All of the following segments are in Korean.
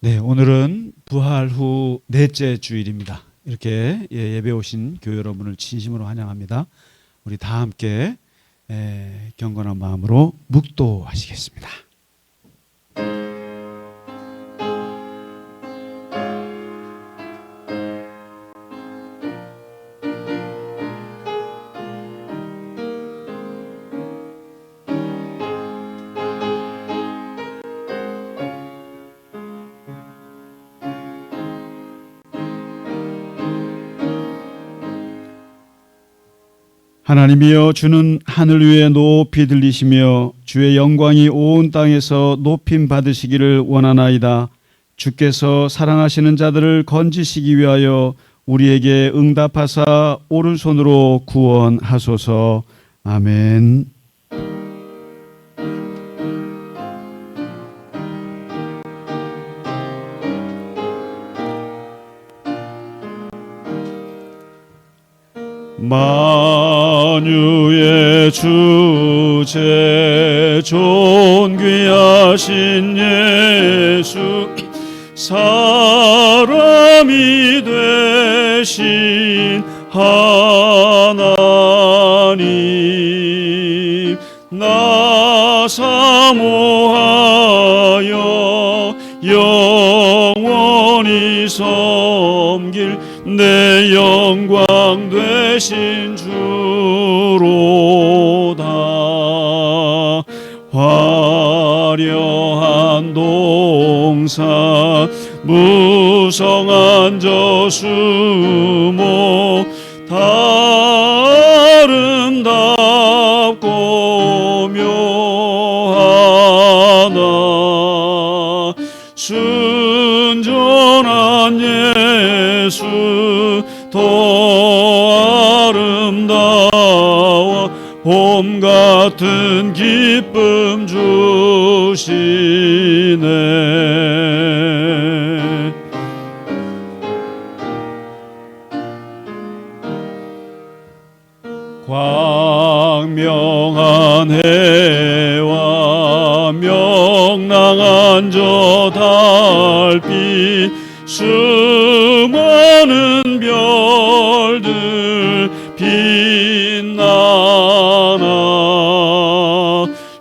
네, 오늘은 부활 후 넷째 주일입니다. 이렇게 예배 오신 교회 여러분을 진심으로 환영합니다. 우리 다 함께 경건한 마음으로 묵도하시겠습니다. 하나님이여, 주는 하늘 위에 높이 들리시며 주의 영광이 온 땅에서 높임 받으시기를 원하나이다. 주께서 사랑하시는 자들을 건지시기 위하여 우리에게 응답하사 오른손으로 구원하소서. 아멘. 만유의 주제 존귀하신 예수, 사람이 되신 하나님, 나 사모하여 영원히 섬길 내 영광 되신 주로다. 화려한 동산 무성한 저수목 다 아름답고 묘하나 순전한 예수 더 아름다워 봄 같은 기쁨 주시네. 광명한 해와 명랑한 저 달빛 수많은 별들 빛나나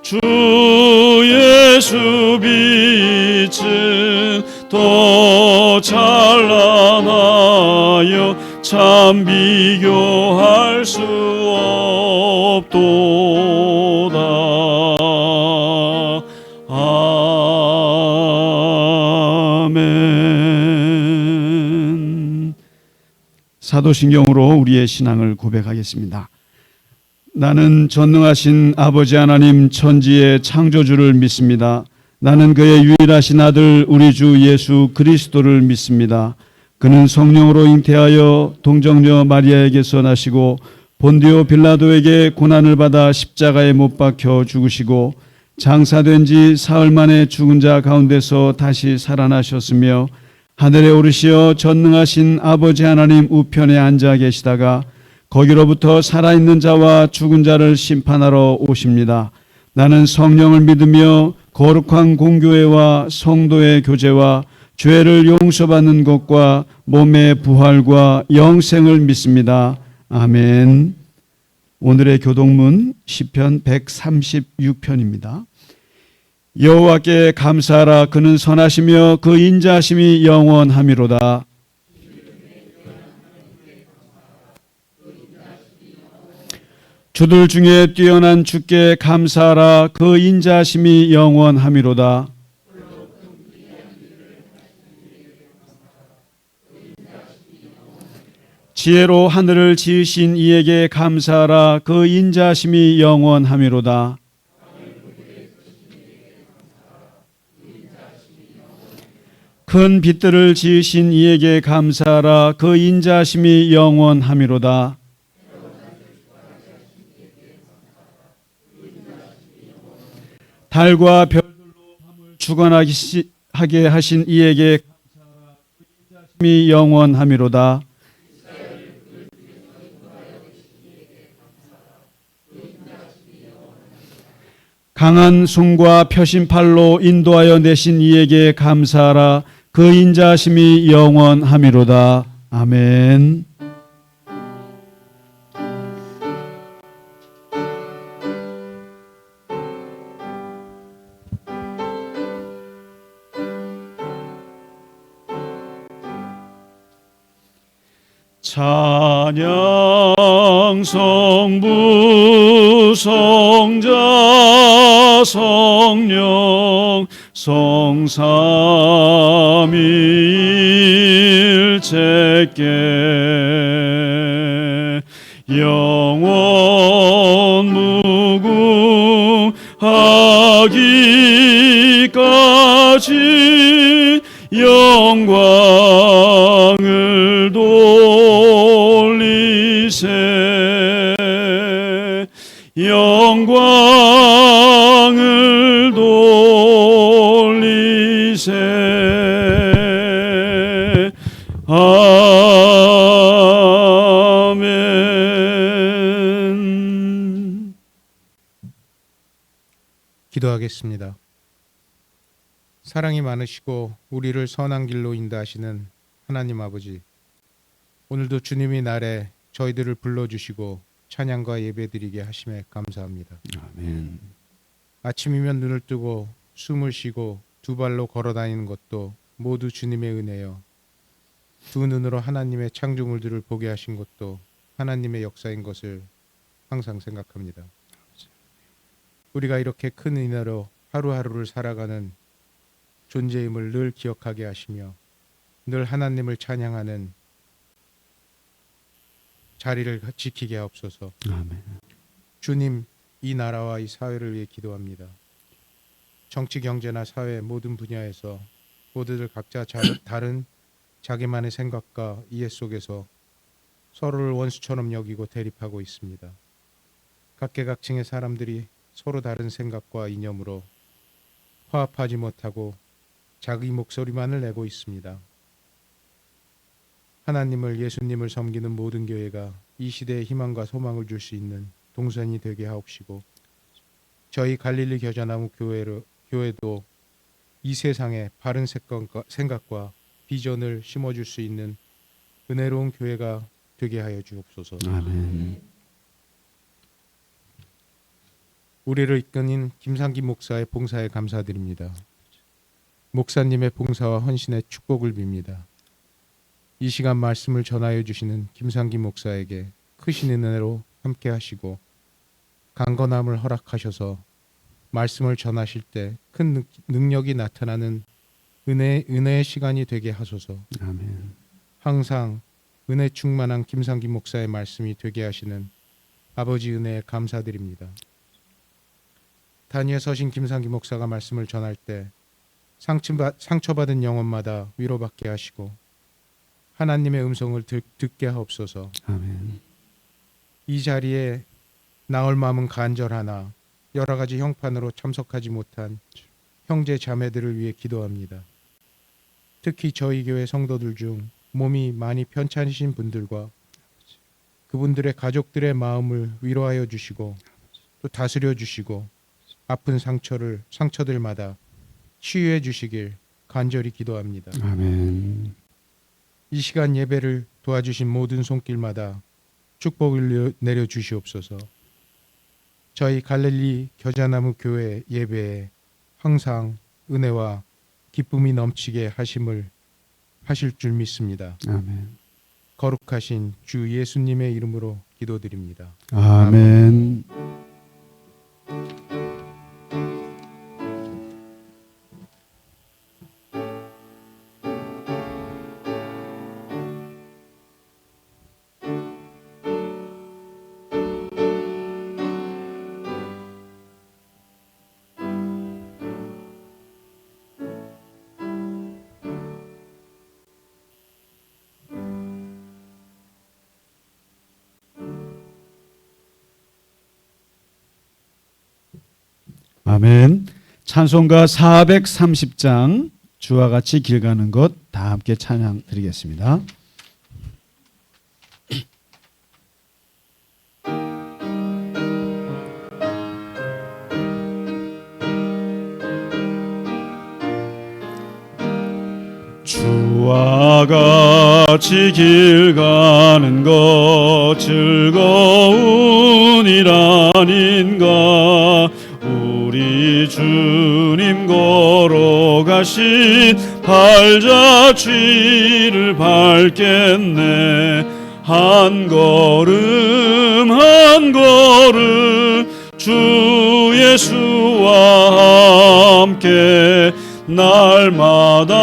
주 예수 빛은 더 찬란하여 참 비교할 수 없도다. 아멘. 사도신경으로 우리의 신앙을 고백하겠습니다. 나는 전능하신 아버지 하나님 천지의 창조주를 믿습니다. 나는 그의 유일하신 아들 우리 주 예수 그리스도를 믿습니다. 그는 성령으로 잉태하여 동정녀 마리아에게서 나시고 본디오 빌라도에게 고난을 받아 십자가에 못 박혀 죽으시고 장사된 지 사흘 만에 죽은 자 가운데서 다시 살아나셨으며 하늘에 오르시어 전능하신 아버지 하나님 우편에 앉아 계시다가 거기로부터 살아있는 자와 죽은 자를 심판하러 오십니다. 나는 성령을 믿으며 거룩한 공교회와 성도의 교제와 죄를 용서받는 것과 몸의 부활과 영생을 믿습니다. 아멘. 오늘의 교독문 시편 136편입니다. 여호와께 감사하라. 그는 선하시며 그 인자하심이 영원하미로다. 주들 중에 뛰어난 주께 감사하라. 그 인자하심이 영원하미로다. 지혜로 하늘을 지으신 이에게 감사하라. 그 인자하심이 영원하미로다. 큰 빛들을 지으신 이에게 감사하라. 그 인자하심이 영원하미로다. 달과 별들로 밤을 주관하게 하신 이에게 감사하라. 그 인자하심이 영원하미로다. 강한 손과 펴신 팔로 인도하여 내신 이에게 감사하라. 그 인자하심이 영원함이로다. 아멘. 찬양 성부 성자 성령 성삼위일체께 영원 무궁하기까지 영광을 돌리세 영광을 돌리세 아멘. 기도하겠습니다. 사랑이 많으시고 우리를 선한 길로 인도하시는 하나님 아버지, 오늘도 주님이 날에 저희들을 불러주시고 찬양과 예배드리게 하심에 감사합니다. 아멘. 아침이면 눈을 뜨고 숨을 쉬고 두 발로 걸어다니는 것도 모두 주님의 은혜요, 두 눈으로 하나님의 창조물들을 보게 하신 것도 하나님의 역사인 것을 항상 생각합니다. 우리가 이렇게 큰 은혜로 하루하루를 살아가는 존재임을 늘 기억하게 하시며 늘 하나님을 찬양하는 자리를 지키게 하옵소서. 아멘. 주님, 이 나라와 이 사회를 위해 기도합니다. 정치, 경제나 사회 모든 분야에서 모두들 각자 다른 자기만의 생각과 이해 속에서 서로를 원수처럼 여기고 대립하고 있습니다. 각계각층의 사람들이 서로 다른 생각과 이념으로 화합하지 못하고 자기 목소리만을 내고 있습니다. 하나님을, 예수님을 섬기는 모든 교회가 이 시대에 희망과 소망을 줄 수 있는 동선이 되게 하옵시고, 저희 갈릴리 겨자나무 교회도 이 세상에 바른 생각과 비전을 심어줄 수 있는 은혜로운 교회가 되게 하여 주옵소서. 아멘. 우리를 이끄는 김상기 목사의 봉사에 감사드립니다. 목사님의 봉사와 헌신의 축복을 빕니다. 이 시간 말씀을 전하여 주시는 김상기 목사에게 크신 은혜로 함께 하시고 강건함을 허락하셔서 말씀을 전하실 때 큰 능력이 나타나는 은혜의 시간이 되게 하소서. 아멘. 항상 은혜 충만한 김상기 목사의 말씀이 되게 하시는 아버지 은혜에 감사드립니다. 단위에 서신 김상기 목사가 말씀을 전할 때 상처받은 영혼마다 위로받게 하시고 하나님의 음성을 듣게 하옵소서. 아멘. 이 자리에 나올 마음은 간절하나 여러 가지 형판으로 참석하지 못한 형제 자매들을 위해 기도합니다. 특히 저희 교회 성도들 중 몸이 많이 편찮으신 분들과 그분들의 가족들의 마음을 위로하여 주시고 또 다스려 주시고 아픈 상처들마다 치유해 주시길 간절히 기도합니다. 아멘. 이 시간 예배를 도와주신 모든 손길마다 축복을 내려 주시옵소서. 저희 갈릴리 겨자나무 교회 예배에 항상 은혜와 기쁨이 넘치게 하실 줄 믿습니다. 아멘. 거룩하신 주 예수님의 이름으로 기도드립니다. 아멘. 아멘. 찬송가 430장 주와 같이 길 가는 것 다 함께 찬양 드리겠습니다. 주와 같이 길 가는 것 즐거운 일 아닌가. 우리 주님 걸어가신 발자취를 밟겠네. 한 걸음 한 걸음 주 예수와 함께 날마다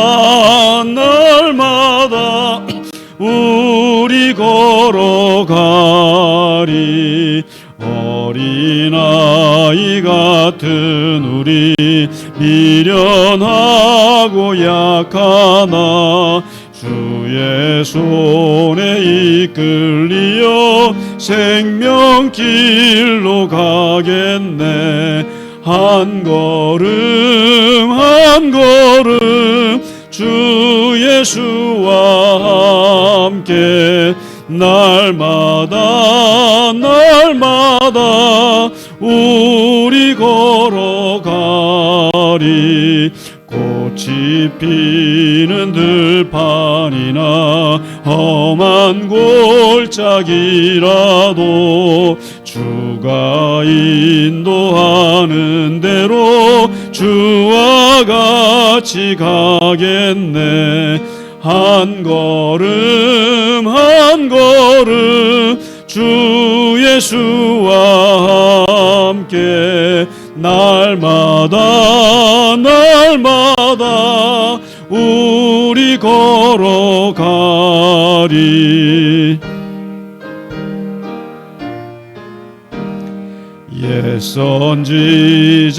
날마다 우리 걸어가리. 어린아이 같은 우리 미련하고 약하나 주의 손에 이끌리어 생명길로 가겠네. 한 걸음 한 걸음 주 예수와 함께 날마다 날마다 우리 걸어가리. 꽃이 피는 들판이나 험한 골짜기라도 주가 인도하는 대로 주와 같이 가겠네. 한 걸음 한 걸음 주 예수와 함께 날마다 날마다 우리 걸어가리. 옛 선지자의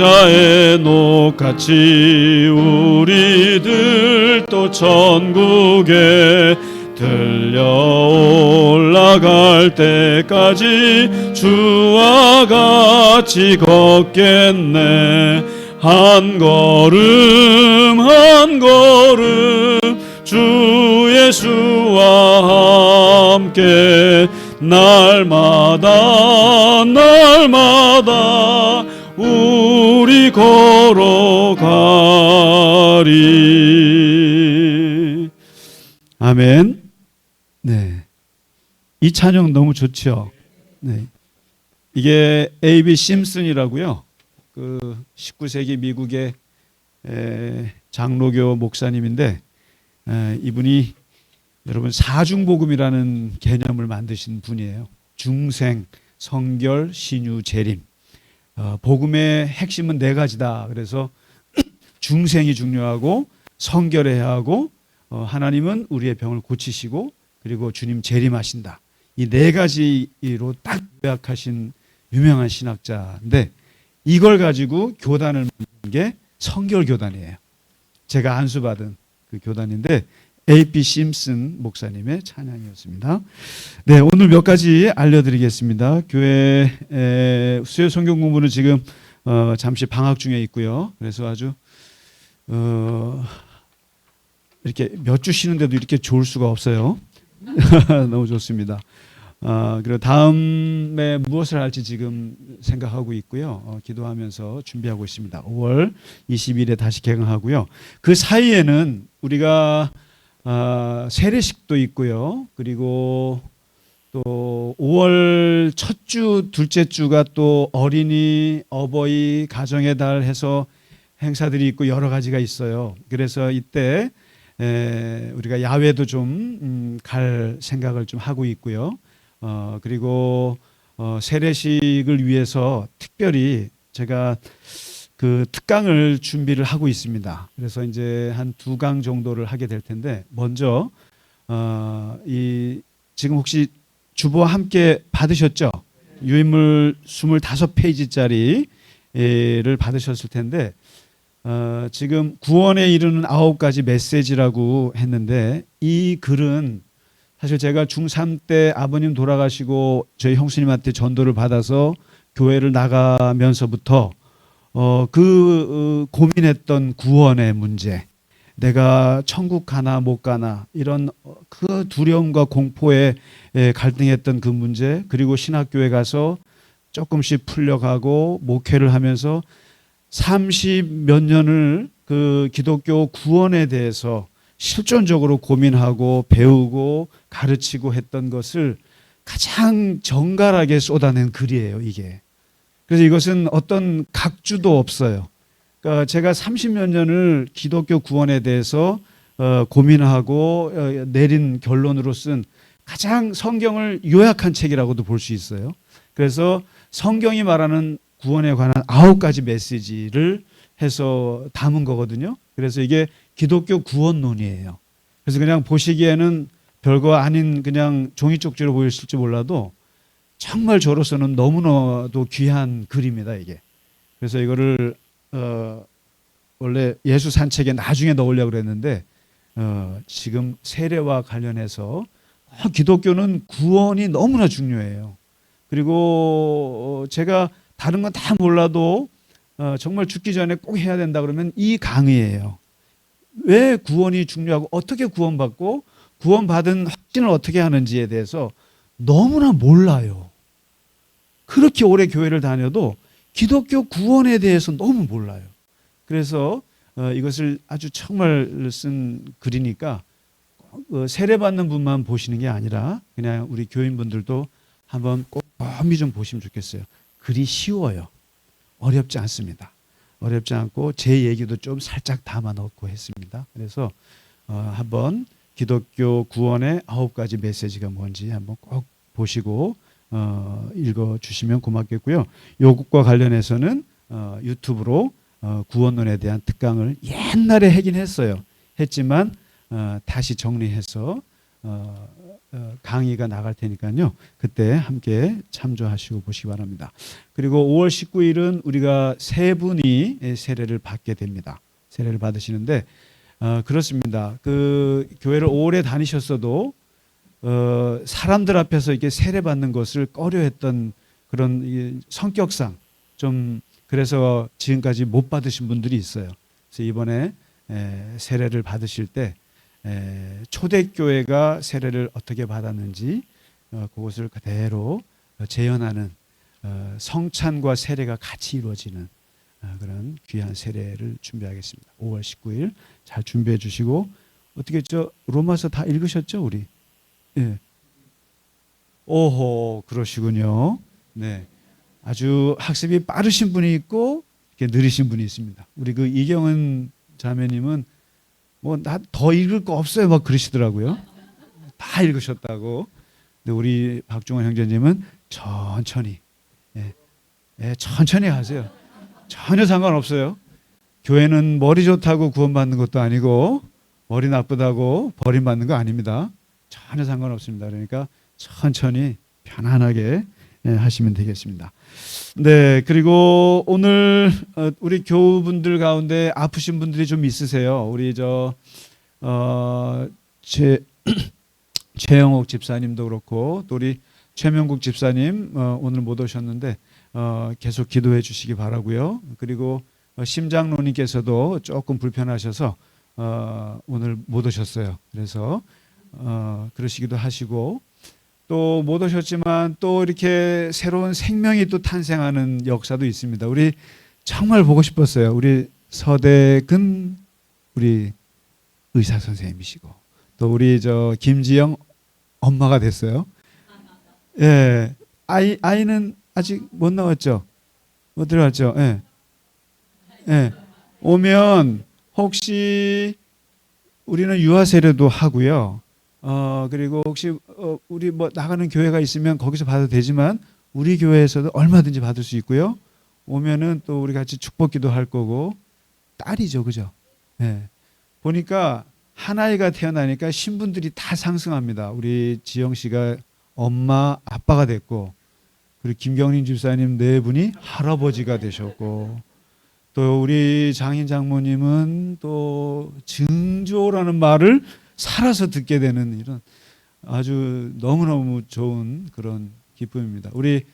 녹같이 우리들 또 천국에 들려 올라갈 때까지 주와 같이 걷겠네. 한 걸음 한 걸음 주 예수와 함께 날마다 날마다 우리 걸어가리. 아멘. 네, 이 찬양 너무 좋죠. 네, 이게 A.B. 심슨이라고요. 그 19세기 미국의 장로교 목사님인데 이분이 여러분 사중복음이라는 개념을 만드신 분이에요. 중생, 성결, 신유, 재림. 복음의 핵심은 네 가지다. 그래서 중생이 중요하고 성결해야 하고 하나님은 우리의 병을 고치시고 그리고 주님 재림하신다. 이 네 가지로 딱 요약하신 유명한 신학자인데 이걸 가지고 교단을 만든 게 성결교단이에요. 제가 안수받은 그 교단인데 A.B. 심슨 목사님의 찬양이었습니다. 네, 오늘 몇 가지 알려드리겠습니다. 교회 수요 성경 공부는 지금 잠시 방학 중에 있고요. 그래서 아주 이렇게 몇 주 쉬는데도 이렇게 좋을 수가 없어요. 너무 좋습니다. 그리고 다음에 무엇을 할지 지금 생각하고 있고요. 기도하면서 준비하고 있습니다. 5월 20일에 다시 개강하고요. 그 사이에는 우리가 세례식도 있고요. 그리고 또 5월 첫 주, 둘째 주가 또 어린이, 어버이, 가정의 달 해서 행사들이 있고 여러 가지가 있어요. 그래서 이때 우리가 야외도 좀 갈 생각을 좀 하고 있고요. 그리고 세례식을 위해서 특별히 제가 그 특강을 준비를 하고 있습니다. 그래서 이제 한 2강 정도를 하게 될 텐데 먼저 지금 혹시 주보와 함께 받으셨죠? 유인물 25페이지짜리를 받으셨을 텐데 지금 구원에 이르는 9가지 메시지라고 했는데 이 글은 사실 제가 중3 때 아버님 돌아가시고 저희 형수님한테 전도를 받아서 교회를 나가면서부터 고민했던 구원의 문제, 내가 천국 가나 못 가나 이런 그 두려움과 공포에 갈등했던 그 문제, 그리고 신학교에 가서 조금씩 풀려가고 목회를 하면서 30몇 년을 그 기독교 구원에 대해서 실존적으로 고민하고 배우고 가르치고 했던 것을 가장 정갈하게 쏟아낸 글이에요, 이게. 그래서 이것은 어떤 각주도 없어요. 그러니까 제가 30여 년을 기독교 구원에 대해서 고민하고 내린 결론으로 쓴 가장 성경을 요약한 책이라고도 볼 수 있어요. 그래서 성경이 말하는 구원에 관한 9가지 메시지를 해서 담은 거거든요. 그래서 이게 기독교 구원론이에요. 그래서 그냥 보시기에는 별거 아닌 그냥 종이 쪽지로 보이실지 몰라도 정말 저로서는 너무나도 귀한 글입니다, 이게. 그래서 이거를 원래 예수 산책에 나중에 넣으려고 그랬는데 지금 세례와 관련해서 기독교는 구원이 너무나 중요해요. 그리고 제가 다른 건 다 몰라도 정말 죽기 전에 꼭 해야 된다 그러면 이 강의예요. 왜 구원이 중요하고 어떻게 구원받고 구원받은 확신을 어떻게 하는지에 대해서 너무나 몰라요. 그렇게 오래 교회를 다녀도 기독교 구원에 대해서 너무 몰라요. 그래서 이것을 아주 정말 쓴 글이니까 세례받는 분만 보시는 게 아니라 그냥 우리 교인분들도 한번 꼭 엄히 좀 보시면 좋겠어요. 글이 쉬워요. 어렵지 않습니다. 어렵지 않고 제 얘기도 좀 살짝 담아 넣고 했습니다. 그래서 한번 기독교 구원의 9가지 메시지가 뭔지 한번 꼭 보시고 읽어주시면 고맙겠고요. 요것과 관련해서는 유튜브로 구원론에 대한 특강을 옛날에 하긴 했어요. 했지만 다시 정리해서 강의가 나갈 테니까요. 그때 함께 참조하시고 보시기 바랍니다. 그리고 5월 19일은 우리가 세 분이 세례를 받게 됩니다. 세례를 받으시는데 그렇습니다. 그 교회를 오래 다니셨어도 사람들 앞에서 이렇게 세례 받는 것을 꺼려했던 그런 성격상 좀 그래서 지금까지 못 받으신 분들이 있어요. 그래서 이번에 세례를 받으실 때 초대교회가 세례를 어떻게 받았는지 그것을 그대로 재현하는 성찬과 세례가 같이 이루어지는 그런 귀한 세례를 준비하겠습니다. 5월 19일 잘 준비해 주시고 어떻게 로마서 다 읽으셨죠, 우리? 예. 오호, 그러시군요. 네. 아주 학습이 빠르신 분이 있고 이렇게 느리신 분이 있습니다. 우리 그 이경은 자매님은 뭐 나 더 읽을 거 없어요, 막 그러시더라고요. 다 읽으셨다고. 근데 우리 박종원 형제님은 천천히, 천천히 하세요. 전혀 상관없어요. 교회는 머리 좋다고 구원받는 것도 아니고 머리 나쁘다고 버림받는 거 아닙니다. 전혀 상관없습니다. 그러니까 천천히 편안하게 하시면 되겠습니다. 네, 그리고 오늘 우리 교우분들 가운데 아프신 분들이 좀 있으세요. 우리 최영옥 집사님도 그렇고 또 우리 최명국 집사님 오늘 못 오셨는데 계속 기도해 주시기 바라고요. 그리고 심장로님께서도 조금 불편하셔서 오늘 못 오셨어요. 그래서 그러시기도 하시고 또 못 오셨지만 또 이렇게 새로운 생명이 또 탄생하는 역사도 있습니다. 우리 정말 보고 싶었어요. 우리 서대근 우리 의사 선생님이시고 또 우리 김지영 엄마가 됐어요. 예, 아이는 아직 못 나왔죠. 못 들어갔죠. 예, 예. 오면 혹시 우리는 유아 세례도 하고요. 그리고 혹시 우리 뭐 나가는 교회가 있으면 거기서 받아도 되지만 우리 교회에서도 얼마든지 받을 수 있고요. 오면은 또 우리 같이 축복기도 할 거고 딸이죠, 그죠? 예. 보니까 한 아이가 태어나니까 신분들이 다 상승합니다. 우리 지영 씨가 엄마, 아빠가 됐고, 그리고 김경림 집사님 네 분이 할아버지가 되셨고, 또 우리 장인 장모님은 또 증조라는 말을 살아서 듣게 되는 이런 아주 너무너무 좋은 그런 기쁨입니다. 우리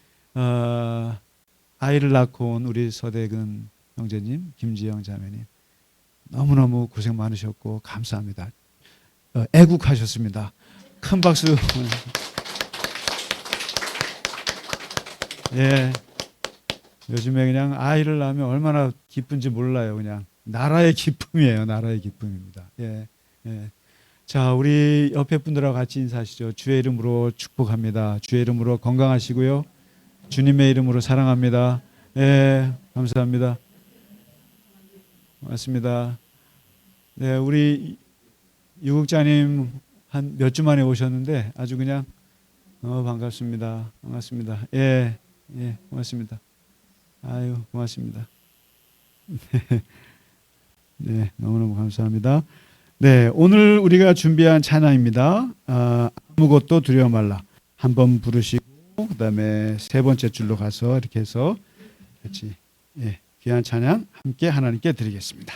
아이를 낳고 온 우리 서대근 형제님, 김지영 자매님 너무너무 고생 많으셨고 감사합니다. 애국하셨습니다. 큰 박수. 예, 요즘에 그냥 아이를 낳으면 얼마나 기쁜지 몰라요. 그냥 나라의 기쁨이에요. 나라의 기쁨입니다. 예. 예. 자, 우리 옆에 분들하고 같이 인사하시죠. 주의 이름으로 축복합니다. 주의 이름으로 건강하시고요. 주님의 이름으로 사랑합니다. 예, 감사합니다. 고맙습니다. 네, 우리 유국자님 한 몇 주 만에 오셨는데 아주 그냥 반갑습니다. 반갑습니다. 예, 예, 고맙습니다. 아유, 고맙습니다. 네, 너무너무 감사합니다. 네, 오늘 우리가 준비한 찬양입니다. 아무것도 두려워 말라. 한번 부르시고 그다음에 세 번째 줄로 가서 이렇게 해서 같이 귀한 찬양 함께 하나님께 드리겠습니다.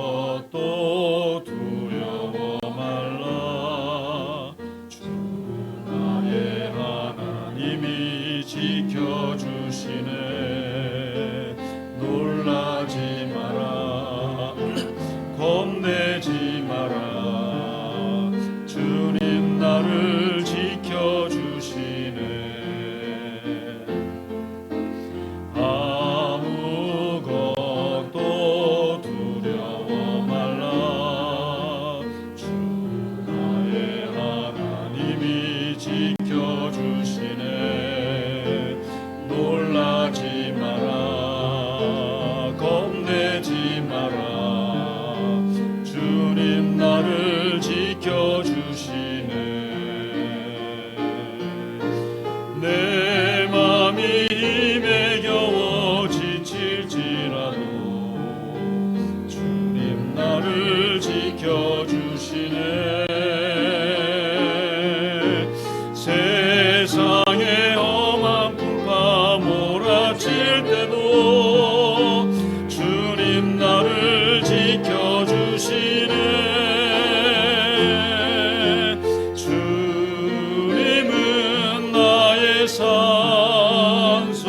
아무것도 두려워 말라. 주 나의 하나님이 지켜주시네. 놀라지 마라. 겁내지 마라. 주님 나를 지켜주시네. 아무것도 두려워 말라. 주 나의 하나님이 지켜주시네. 놀라지 마라. 겁내지 마라. 주님 나를 지켜주시네. 내 맘이 힘에 겨워 지칠지라도 주님 나를 지켜주시네. 세상에 험한 풍파 몰아칠 때도 주님 나를 지켜주시네. 주님은 나의 산소,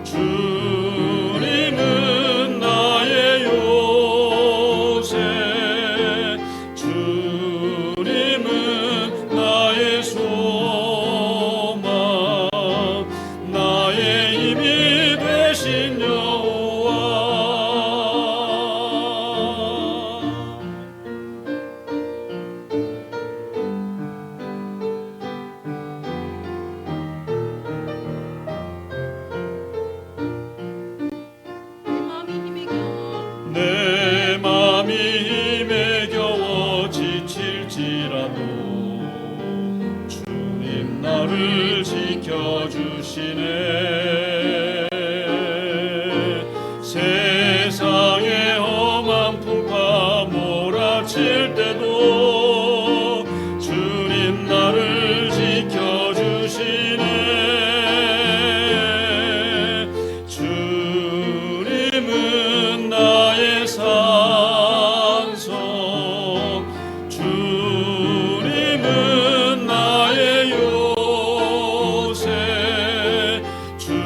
주님은 나의 요새, 주님은 나의 소망, 나의 힘이 되신 여호와. 내 맘이 힘에 겨워 지칠지라도 주님 나를 지켜주시네. 세상에 험한 풍파 몰아칠 때도 주님 나를 지켜주시네. 주님은 나의 산소, 주님은 나의 요새, 주님은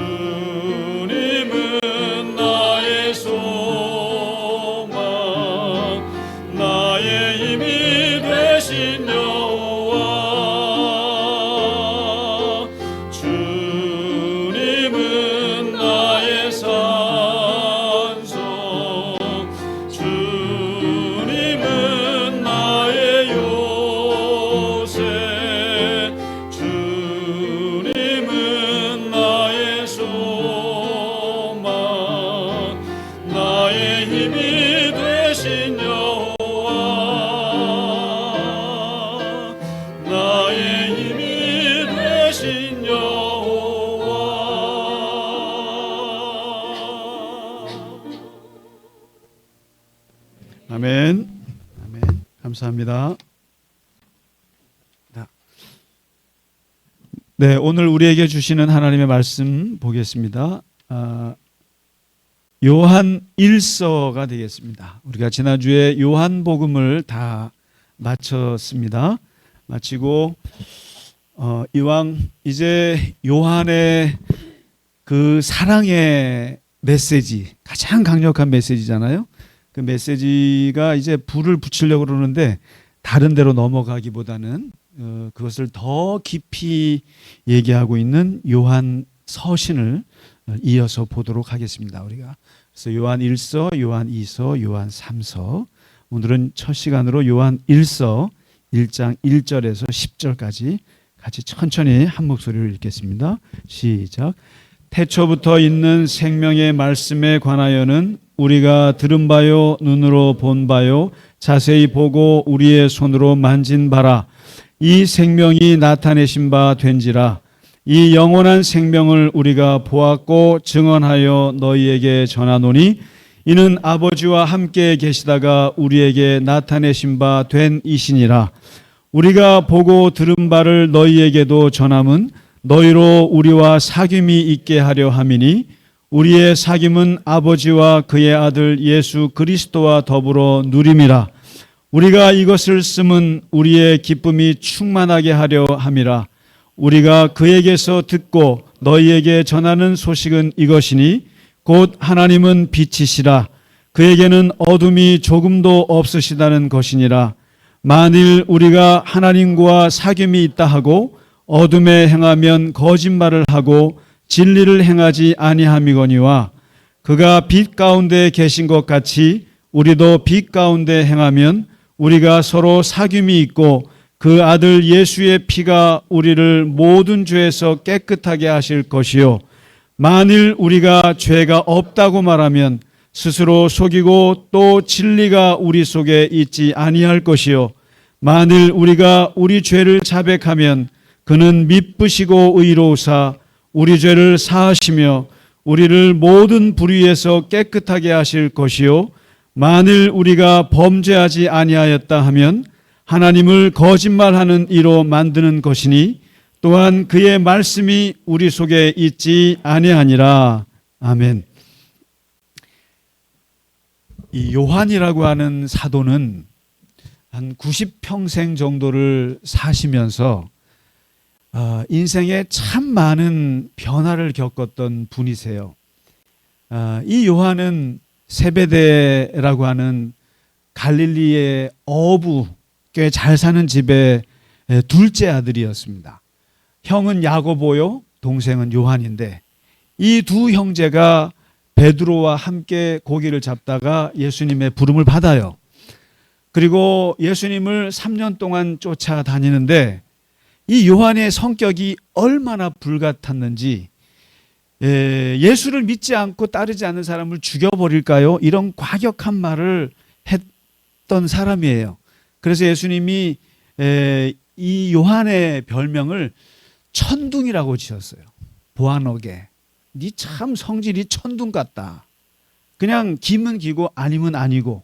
나의 소망, 나의 힘이 되신 여호와. 주님은 나의 산소, 주님은 나의 요새, 주님은 나의 소망, 나의 힘이 되신 여호와. 나의 힘이 되신 여호와. 아멘. 아멘. 감사합니다. 네, 오늘 우리에게 주시는 하나님의 말씀 보겠습니다. 요한 1서가 되겠습니다. 우리가 지난주에 요한복음을 다 마쳤습니다. 마치고 이왕 이제 요한의 그 사랑의 메시지, 가장 강력한 메시지잖아요. 그 메시지가 이제 불을 붙이려고 그러는데 다른 데로 넘어가기보다는 그것을 더 깊이 얘기하고 있는 요한 서신을 이어서 보도록 하겠습니다. 우리가 그래서 요한 1서, 요한 2서, 요한 3서, 오늘은 첫 시간으로 요한 1서 1장 1절에서 10절까지 같이 천천히 한 목소리로 읽겠습니다. 시작. 태초부터 있는 생명의 말씀에 관하여는 우리가 들은 바요, 눈으로 본 바요, 자세히 보고 우리의 손으로 만진 바라. 이 생명이 나타내신 바 된지라. 이 영원한 생명을 우리가 보았고 증언하여 너희에게 전하노니 이는 아버지와 함께 계시다가 우리에게 나타내신 바 된 이시니라. 우리가 보고 들은 바를 너희에게도 전함은 너희로 우리와 사귐이 있게 하려 함이니 우리의 사귐은 아버지와 그의 아들 예수 그리스도와 더불어 누림이라. 우리가 이것을 쓰면 우리의 기쁨이 충만하게 하려 함이라. 우리가 그에게서 듣고 너희에게 전하는 소식은 이것이니 곧 하나님은 빛이시라. 그에게는 어둠이 조금도 없으시다는 것이니라. 만일 우리가 하나님과 사귐이 있다 하고 어둠에 행하면 거짓말을 하고 진리를 행하지 아니함이거니와 그가 빛 가운데 계신 것 같이 우리도 빛 가운데 행하면 우리가 서로 사귐이 있고 그 아들 예수의 피가 우리를 모든 죄에서 깨끗하게 하실 것이요 만일 우리가 죄가 없다고 말하면 스스로 속이고 또 진리가 우리 속에 있지 아니할 것이요 만일 우리가 우리 죄를 자백하면 그는 미쁘시고 의로우사 우리 죄를 사하시며 우리를 모든 불의에서 깨끗하게 하실 것이요 만일 우리가 범죄하지 아니하였다 하면 하나님을 거짓말하는 이로 만드는 것이니 또한 그의 말씀이 우리 속에 있지 아니하니라. 아멘. 이 요한이라고 하는 사도는 한 90평생 정도를 사시면서 인생에 참 많은 변화를 겪었던 분이세요. 이 요한은 세베대라고 하는 갈릴리의 어부, 꽤 잘 사는 집의 둘째 아들이었습니다. 형은 야고보요, 동생은 요한인데 이 두 형제가 베드로와 함께 고기를 잡다가 예수님의 부름을 받아요. 그리고 예수님을 3년 동안 쫓아다니는데 이 요한의 성격이 얼마나 불같았는지 예수를 믿지 않고 따르지 않는 사람을 죽여버릴까요? 이런 과격한 말을 했던 사람이에요. 그래서 예수님이 이 요한의 별명을 천둥이라고 지었어요. 보아너게. 니 참 성질이 천둥 같다. 그냥 기면 기고 아니면 아니고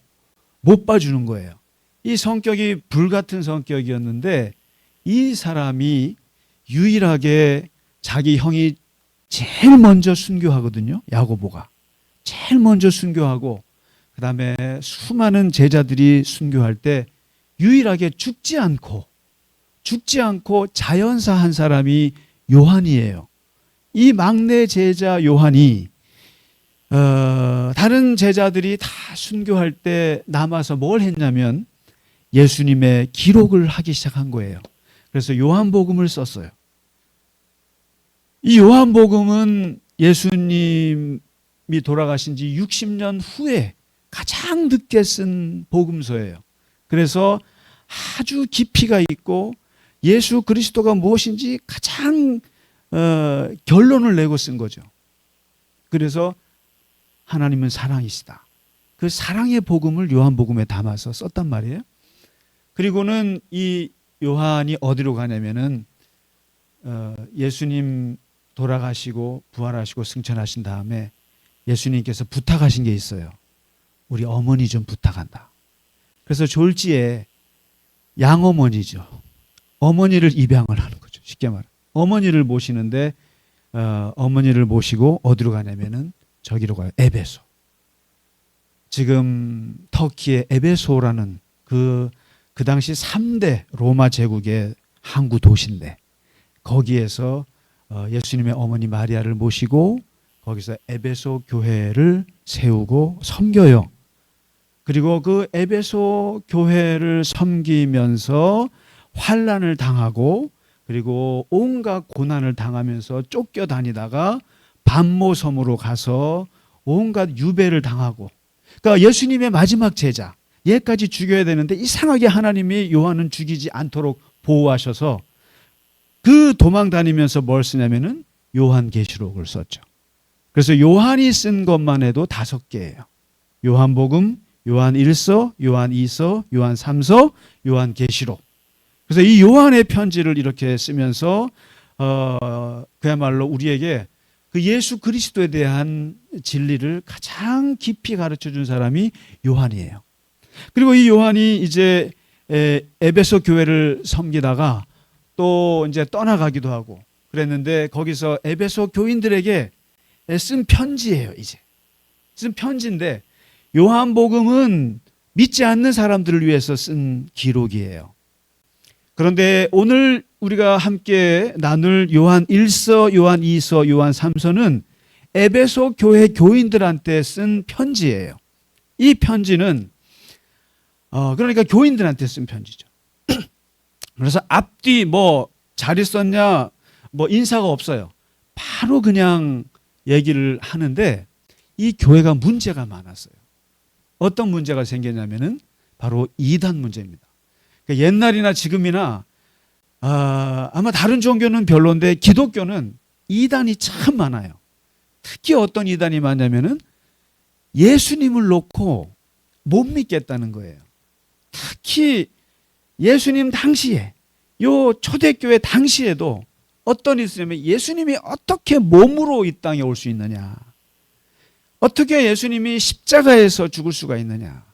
못 봐주는 거예요. 이 성격이 불같은 성격이었는데 이 사람이 유일하게 자기 형이 제일 먼저 순교하거든요. 야고보가. 제일 먼저 순교하고 그 다음에 수많은 제자들이 순교할 때 유일하게 죽지 않고 자연사한 사람이 요한이에요. 이 막내 제자 요한이 다른 제자들이 다 순교할 때 남아서 뭘 했냐면 예수님의 기록을 하기 시작한 거예요. 그래서 요한복음을 썼어요. 이 요한복음은 예수님이 돌아가신 지 60년 후에 가장 늦게 쓴 복음서예요. 그래서 아주 깊이가 있고 예수 그리스도가 무엇인지 가장 결론을 내고 쓴 거죠. 그래서 하나님은 사랑이시다. 그 사랑의 복음을 요한복음에 담아서 썼단 말이에요. 그리고는 이 요한이 어디로 가냐면은 예수님 돌아가시고 부활하시고 승천하신 다음에 예수님께서 부탁하신 게 있어요. 우리 어머니 좀 부탁한다. 그래서 졸지에 양어머니죠. 어머니를 입양을 하는 거죠. 쉽게 말하면. 어머니를 모시는데 어머니를 모시고 어디로 가냐면은 저기로 가요. 에베소. 지금 터키의 에베소라는 그 그 당시 3대 로마 제국의 항구 도시인데 거기에서 예수님의 어머니 마리아를 모시고 거기서 에베소 교회를 세우고 섬겨요. 그리고 그 에베소 교회를 섬기면서 환난을 당하고 그리고 온갖 고난을 당하면서 쫓겨다니다가 반모섬으로 가서 온갖 유배를 당하고, 그러니까 예수님의 마지막 제자 얘까지 죽여야 되는데 이상하게 하나님이 요한은 죽이지 않도록 보호하셔서 그 도망 다니면서 뭘 쓰냐면은 요한계시록을 썼죠. 그래서 요한이 쓴 것만 해도 5개예요. 요한복음, 요한 1서, 요한 2서, 요한 3서, 요한계시록. 그래서 이 요한의 편지를 이렇게 쓰면서 그야말로 우리에게 그 예수 그리스도에 대한 진리를 가장 깊이 가르쳐 준 사람이 요한이에요. 그리고 이 요한이 이제 에베소 교회를 섬기다가 또 이제 떠나가기도 하고 그랬는데 거기서 에베소 교인들에게 쓴 편지예요. 이제 쓴 편지인데 요한복음은 믿지 않는 사람들을 위해서 쓴 기록이에요. 그런데 오늘 우리가 함께 나눌 요한 1서, 요한 2서, 요한 3서는 에베소 교회 교인들한테 쓴 편지예요. 이 편지는 그러니까 교인들한테 쓴 편지죠. 그래서 앞뒤 뭐 잘 있었냐 뭐 인사가 없어요. 바로 그냥 얘기를 하는데 이 교회가 문제가 많았어요. 어떤 문제가 생겼냐면은 바로 이단 문제입니다. 그러니까 옛날이나 지금이나 아마 다른 종교는 별로인데 기독교는 이단이 참 많아요. 특히 어떤 이단이 많냐면은 예수님을 놓고 못 믿겠다는 거예요. 특히 예수님 당시에 요 초대교회 당시에도 어떤 일이 있으냐면 예수님이 어떻게 몸으로 이 땅에 올 수 있느냐, 어떻게 예수님이 십자가에서 죽을 수가 있느냐,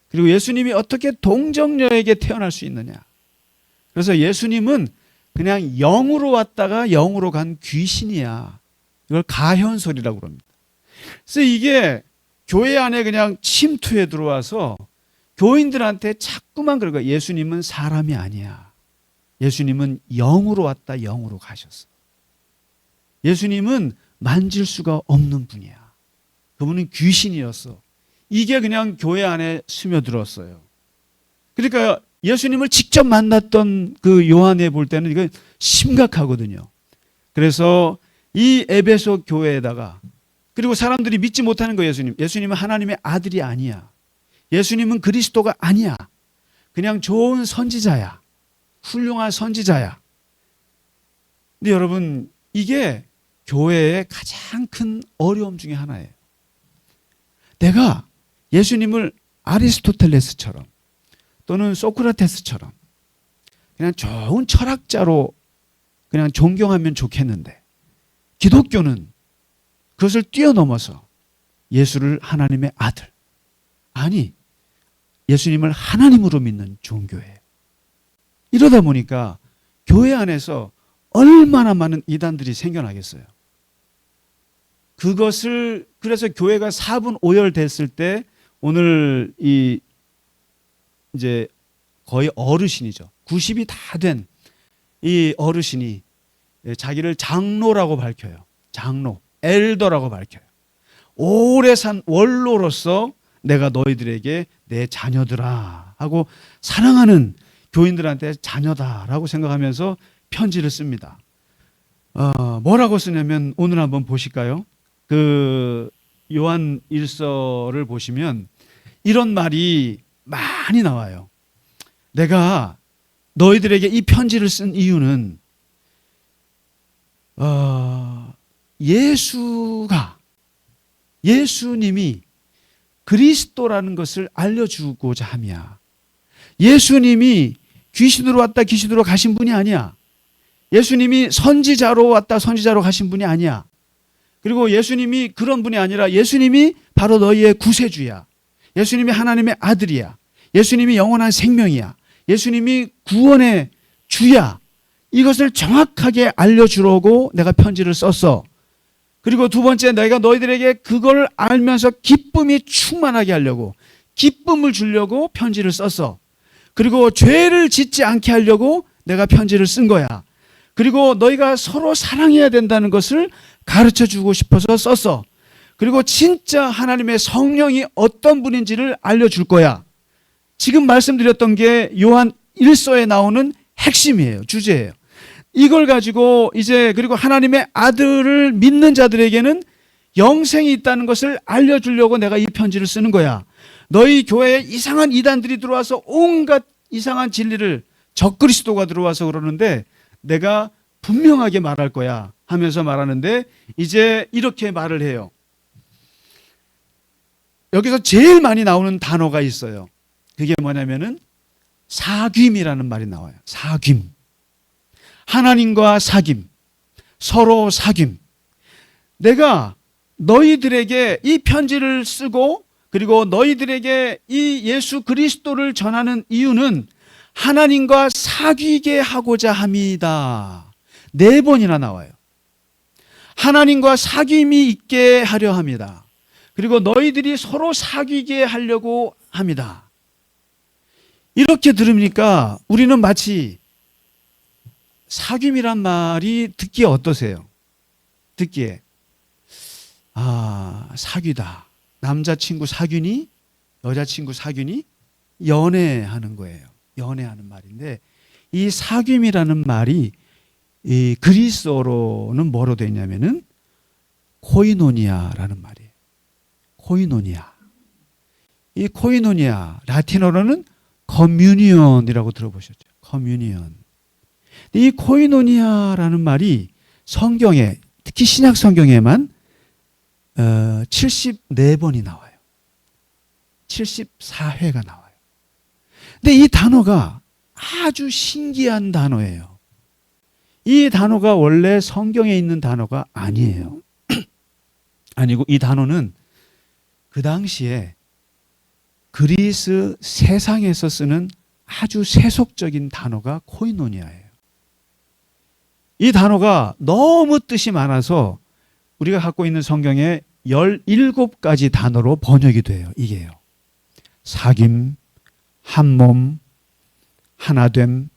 그리고 예수님이 어떻게 동정녀에게 태어날 수 있느냐. 그래서 예수님은 그냥 영으로 왔다가 영으로 간 귀신이야. 이걸 가현설이라고 합니다. 그래서 이게 교회 안에 그냥 침투해 들어와서 교인들한테 자꾸만 그러고 예수님은 사람이 아니야. 예수님은 영으로 왔다 영으로 가셨어. 예수님은 만질 수가 없는 분이야. 그분은 귀신이었어. 이게 그냥 교회 안에 스며들었어요. 그러니까 예수님을 직접 만났던 그 요한에 볼 때는 이건 심각하거든요. 그래서 이 에베소 교회에다가 그리고 사람들이 믿지 못하는 거예요. 예수님은 하나님의 아들이 아니야. 예수님은 그리스도가 아니야. 그냥 좋은 선지자야. 훌륭한 선지자야. 근데 여러분 이게 교회의 가장 큰 어려움 중에 하나예요. 내가 예수님을 아리스토텔레스처럼 또는 소크라테스처럼 그냥 좋은 철학자로 그냥 존경하면 좋겠는데 기독교는 그것을 뛰어넘어서 예수를 하나님의 아들, 아니 예수님을 하나님으로 믿는 종교예요. 이러다 보니까 교회 안에서 얼마나 많은 이단들이 생겨나겠어요. 그것을 그래서 교회가 4분 5열 됐을 때 오늘 이제 거의 어르신이죠. 90이 다 된 이 어르신이 자기를 장로라고 밝혀요. 장로, 엘더라고 밝혀요. 오래 산 원로로서 내가 너희들에게 내 자녀들아 하고 사랑하는 교인들한테 자녀다라고 생각하면서 편지를 씁니다. 뭐라고 쓰냐면 오늘 한번 보실까요? 그 요한 1서를 보시면 이런 말이 많이 나와요. 내가 너희들에게 이 편지를 쓴 이유는 예수님이 그리스도라는 것을 알려주고자 함이야. 예수님이 귀신으로 왔다 귀신으로 가신 분이 아니야. 예수님이 선지자로 왔다 선지자로 가신 분이 아니야. 그리고 예수님이 그런 분이 아니라 예수님이 바로 너희의 구세주야. 예수님이 하나님의 아들이야. 예수님이 영원한 생명이야. 예수님이 구원의 주야. 이것을 정확하게 알려주려고 내가 편지를 썼어. 그리고 두 번째, 내가 너희들에게 그걸 알면서 기쁨이 충만하게 하려고, 기쁨을 주려고 편지를 썼어. 그리고 죄를 짓지 않게 하려고 내가 편지를 쓴 거야. 그리고 너희가 서로 사랑해야 된다는 것을 가르쳐 주고 싶어서 썼어. 그리고 진짜 하나님의 성령이 어떤 분인지를 알려줄 거야. 지금 말씀드렸던 게 요한 1서에 나오는 핵심이에요. 주제예요. 이걸 가지고 이제 그리고 하나님의 아들을 믿는 자들에게는 영생이 있다는 것을 알려주려고 내가 이 편지를 쓰는 거야. 너희 교회에 이상한 이단들이 들어와서 온갖 이상한 진리를 적그리스도가 들어와서 그러는데 내가 분명하게 말할 거야 하면서 말하는데 이제 이렇게 말을 해요. 여기서 제일 많이 나오는 단어가 있어요. 그게 뭐냐면은 사귐이라는 말이 나와요. 사귐. 하나님과 사귐. 서로 사귐. 내가 너희들에게 이 편지를 쓰고 그리고 너희들에게 이 예수 그리스도를 전하는 이유는 하나님과 사귀게 하고자 함이다. 4번이나 나와요. 하나님과 사귐이 있게 하려 합니다. 그리고 너희들이 서로 사귀게 하려고 합니다. 이렇게 들으니까 우리는 마치 사귐이란 말이 듣기에 어떠세요? 듣기에 사귀다. 남자친구 사귀니? 여자친구 사귀니? 연애하는 거예요. 연애하는 말인데 이 사귐이라는 말이 이 그리스어로는 뭐로 되어 있냐면은 코이노니아라는 말이에요. 코이노니아. 이 코이노니아 라틴어로는 커뮤니언이라고 들어보셨죠? 커뮤니언. 이 코이노니아라는 말이 성경에 특히 신약 성경에만 74번이 나와요. 74회가 나와요. 근데 이 단어가 아주 신기한 단어예요. 이 단어가 원래 성경에 있는 단어가 아니에요. 아니고 이 단어는 그 당시에 그리스 세상에서 쓰는 아주 세속적인 단어가 코이노니아예요. 이 단어가 너무 뜻이 많아서 우리가 갖고 있는 성경에 17가지 단어로 번역이 돼요. 이게요. 사귐, 한몸, 하나됨,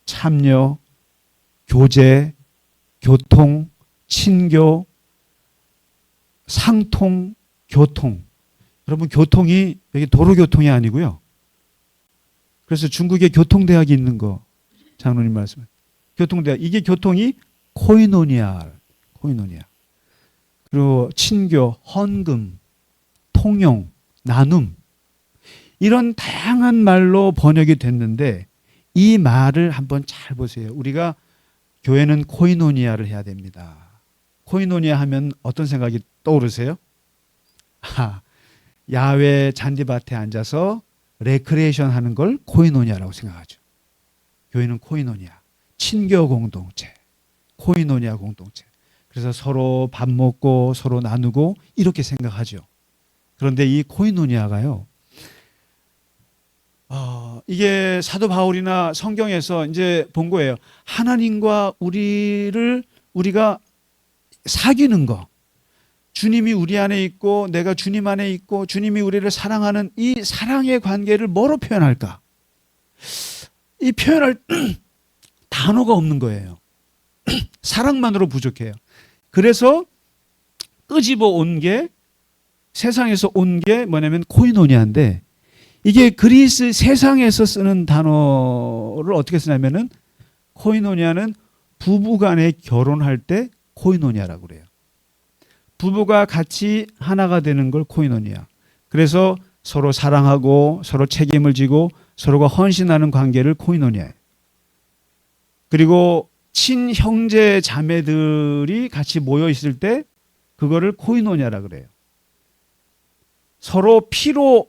참여, 교제, 교통, 친교, 상통, 교통. 여러분 교통이 여기 도로교통이 아니고요. 그래서 중국에 교통대학이 있는 거 장로님 말씀. 교통대학. 이게 교통이 코이노니아. 그리고 친교, 헌금, 통용, 나눔. 이런 다양한 말로 번역이 됐는데 이 말을 한번 잘 보세요. 우리가 교회는 코이노니아를 해야 됩니다. 코이노니아 하면 어떤 생각이 떠오르세요? 야외 잔디밭에 앉아서 레크레이션 하는 걸 코이노니아라고 생각하죠. 교회는 코이노니아, 친교 공동체, 코이노니아 공동체. 그래서 서로 밥 먹고 서로 나누고 이렇게 생각하죠. 그런데 이 코이노니아가요. 이게 사도 바울이나 성경에서 이제 본 거예요. 하나님과 우리가 사귀는 거. 주님이 우리 안에 있고 내가 주님 안에 있고 주님이 우리를 사랑하는 이 사랑의 관계를 뭐로 표현할까? 이 표현할 단어가 없는 거예요. 사랑만으로 부족해요. 그래서 끄집어 온 게 세상에서 온 게 뭐냐면 코이노니아인데 이게 그리스 세상에서 쓰는 단어를 어떻게 쓰냐면은 코이노니아는 부부간에 결혼할 때 코이노니아라고 그래요. 부부가 같이 하나가 되는 걸 코이노니아. 그래서 서로 사랑하고 서로 책임을 지고 서로가 헌신하는 관계를 코이노니아예요. 그리고 친형제 자매들이 같이 모여 있을 때 그거를 코이노니아라 그래요. 서로 피로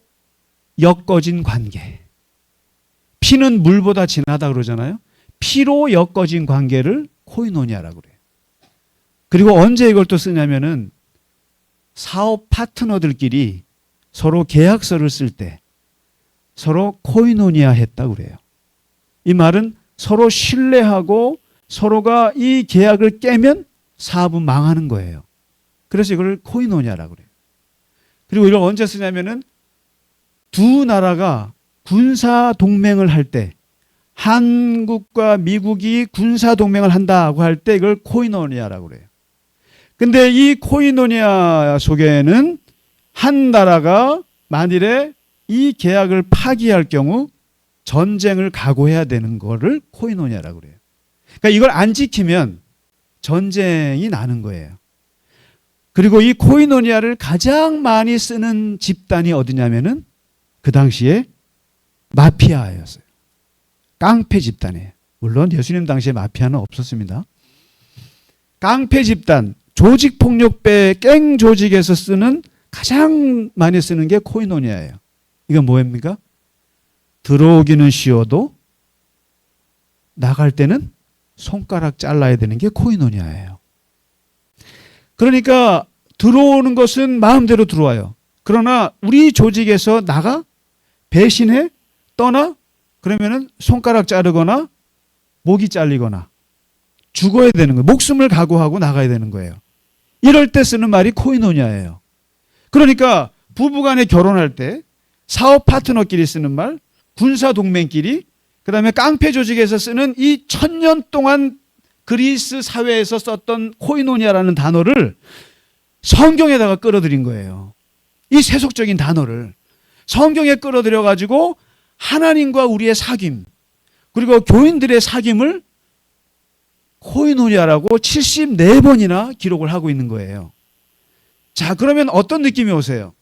엮어진 관계. 피는 물보다 진하다 그러잖아요. 피로 엮어진 관계를 코이노니아라고 그래요. 그리고 언제 이걸 또 쓰냐면은 사업 파트너들끼리 서로 계약서를 쓸 때 서로 코이노니아 했다고 그래요. 이 말은 서로 신뢰하고 서로가 이 계약을 깨면 사업은 망하는 거예요. 그래서 이걸 코이노니아라고 그래요. 그리고 이걸 언제 쓰냐면은 두 나라가 군사 동맹을 할 때, 한국과 미국이 군사 동맹을 한다고 할 때 이걸 코이노니아라고 그래요. 근데 이 코이노니아 속에는 한 나라가 만일에 이 계약을 파기할 경우 전쟁을 각오해야 되는 거를 코이노니아라고 그래요. 그러니까 이걸 안 지키면 전쟁이 나는 거예요. 그리고 이 코이노니아를 가장 많이 쓰는 집단이 어디냐면은 그 당시에 마피아였어요. 깡패 집단이에요. 물론 예수님 당시에 마피아는 없었습니다. 깡패 집단, 조직폭력배 갱 조직에서 쓰는 가장 많이 쓰는 게 코이노니아예요. 이건 뭐입니까? 들어오기는 쉬워도 나갈 때는 손가락 잘라야 되는 게 코이노니아예요. 그러니까 들어오는 것은 마음대로 들어와요. 그러나 우리 조직에서 나가 배신해 떠나 그러면은 손가락 자르거나 목이 잘리거나 죽어야 되는 거예요. 목숨을 각오하고 나가야 되는 거예요. 이럴 때 쓰는 말이 코이노니아예요. 그러니까 부부간에 결혼할 때 사업 파트너끼리 쓰는 말, 군사 동맹끼리, 그다음에 깡패 조직에서 쓰는 이 1000년 동안 그리스 사회에서 썼던 코이노니아라는 단어를 성경에다가 끌어들인 거예요. 이 세속적인 단어를 성경에 끌어들여 가지고 하나님과 우리의 사귐, 그리고 교인들의 사귐을 코이노니아라고 74번이나 기록을 하고 있는 거예요. 자, 그러면 어떤 느낌이 오세요?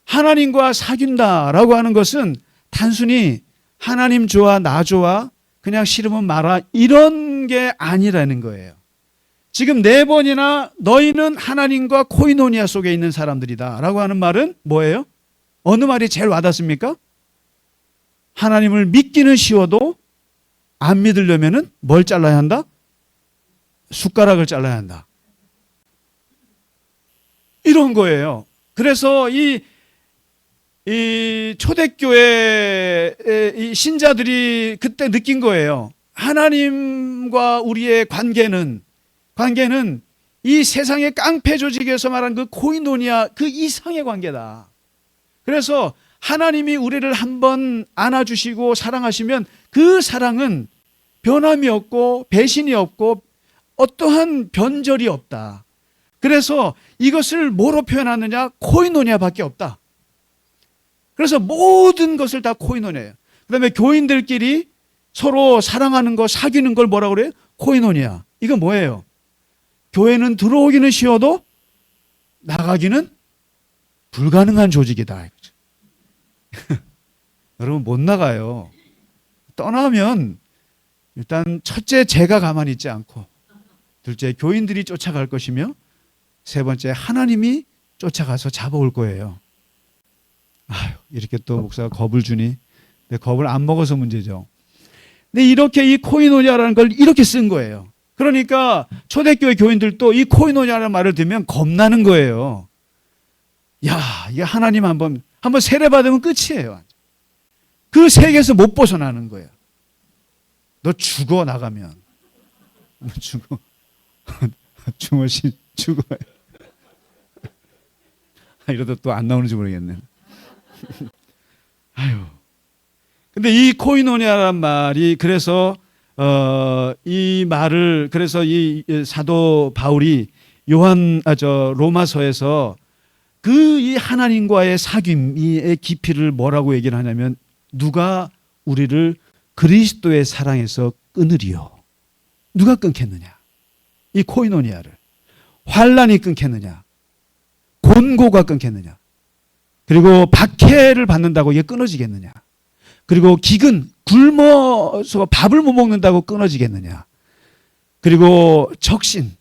하나님과 사귄다라고 하는 것은 단순히 하나님 좋아, 나 좋아, 그냥 싫으면 말아, 이런 게 아니라는 거예요. 지금 4번이나 너희는 하나님과 코이노니아 속에 있는 사람들이다 라고 하는 말은 뭐예요? 어느 말이 제일 와닿습니까? 하나님을 믿기는 쉬워도 안 믿으려면은 뭘 잘라야 한다? 숟가락을 잘라야 한다. 이런 거예요. 그래서 이 초대교회 이 신자들이 그때 느낀 거예요. 하나님과 우리의 관계는 이 세상의 깡패 조직에서 말한 그 코이노니아 그 이상의 관계다. 그래서 하나님이 우리를 한번 안아주시고 사랑하시면 그 사랑은 변함이 없고 배신이 없고 어떠한 변절이 없다. 그래서 이것을 뭐로 표현하느냐? 코이노니아밖에 없다. 그래서 모든 것을 다 코이노니아예요. 그 다음에 교인들끼리 서로 사랑하는 거, 사귀는 걸 뭐라고 그래요? 코이노니아. 이건 뭐예요? 교회는 들어오기는 쉬워도 나가기는 불가능한 조직이다. 여러분 못 나가요. 떠나면 일단 첫째 제가 가만히 있지 않고, 둘째 교인들이 쫓아갈 것이며, 세 번째 하나님이 쫓아가서 잡아올 거예요. 아유, 이렇게 또 목사가 겁을 주니, 근데 겁을 안 먹어서 문제죠. 근데 이렇게 이 코이노니아라는 걸 이렇게 쓴 거예요. 그러니까 초대교회 교인들도 이 코이노니아라는 말을 들으면 겁나는 거예요. 야, 이게 하나님 한번 세례받으면 끝이에요. 그 세계에서 못 벗어나는 거예요. 너 죽어 나가면. 죽어. 죽어요. 이러다 또 안 나오는지 모르겠네. 아유. 근데 이 코이노니아란 말이 그래서 이 말을 그래서 이 사도 바울이 로마서에서 그 이 하나님과의 사귐의 깊이를 뭐라고 얘기를 하냐면, 누가 우리를 그리스도의 사랑에서 끊으리요. 누가 끊겠느냐? 이 코이노니아를. 환난이 끊겠느냐? 곤고가 끊겠느냐? 그리고 박해를 받는다고 이게 끊어지겠느냐? 그리고 기근, 굶어서 밥을 못 먹는다고 끊어지겠느냐? 그리고 적신,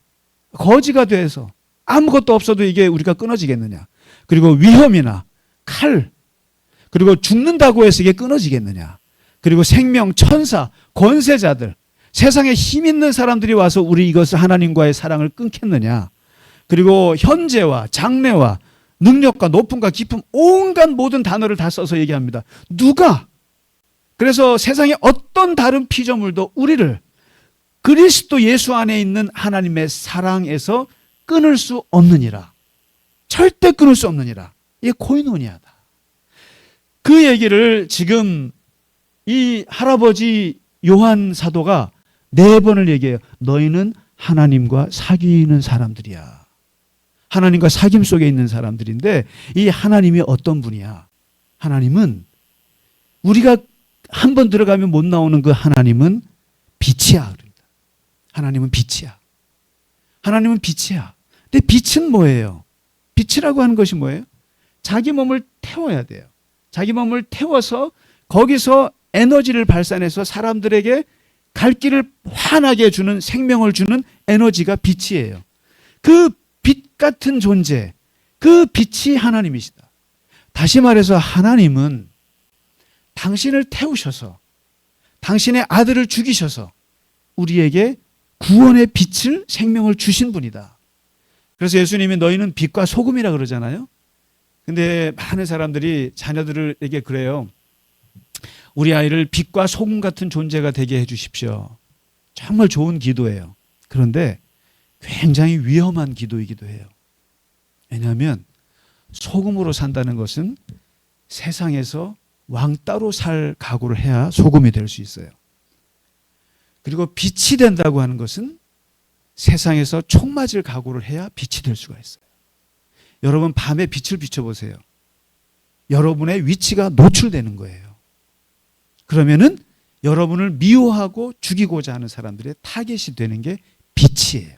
거지가 돼서 아무것도 없어도 이게 우리가 끊어지겠느냐? 그리고 위험이나 칼, 그리고 죽는다고 해서 이게 끊어지겠느냐? 그리고 생명, 천사, 권세자들, 세상에 힘 있는 사람들이 와서 우리 이것을 하나님과의 사랑을 끊겠느냐? 그리고 현재와 장래와 능력과 높음과 깊음, 온갖 모든 단어를 다 써서 얘기합니다. 누가? 그래서 세상에 어떤 다른 피조물도 우리를 그리스도 예수 안에 있는 하나님의 사랑에서 끊을 수 없느니라. 절대 끊을 수 없느니라. 이게 코이노니아다. 그 얘기를 지금 이 할아버지 요한 사도가 4번을 얘기해요. 너희는 하나님과 사귀는 사람들이야. 하나님과 사귐 속에 있는 사람들인데 이 하나님이 어떤 분이야? 하나님은 우리가 한번 들어가면 못 나오는 그 하나님은 빛이야. 그럽니다. 하나님은 빛이야. 하나님은 빛이야. 근데 빛은 뭐예요? 빛이라고 하는 것이 뭐예요? 자기 몸을 태워야 돼요. 자기 몸을 태워서 거기서 에너지를 발산해서 사람들에게 갈 길을 환하게 해주는, 생명을 주는 에너지가 빛이에요. 그 빛 같은 존재, 그 빛이 하나님이시다. 다시 말해서 하나님은 당신을 태우셔서 당신의 아들을 죽이셔서 우리에게 구원의 빛을, 생명을 주신 분이다. 그래서 예수님이 너희는 빛과 소금이라 그러잖아요. 근데 많은 사람들이 자녀들에게 그래요. 우리 아이를 빛과 소금 같은 존재가 되게 해주십시오. 정말 좋은 기도예요. 그런데 굉장히 위험한 기도이기도 해요. 왜냐하면 소금으로 산다는 것은 세상에서 왕따로 살 각오를 해야 소금이 될 수 있어요. 그리고 빛이 된다고 하는 것은 세상에서 총 맞을 각오를 해야 빛이 될 수가 있어요. 여러분 밤에 빛을 비춰보세요. 여러분의 위치가 노출되는 거예요. 그러면은 여러분을 미워하고 죽이고자 하는 사람들의 타겟이 되는 게 빛이에요.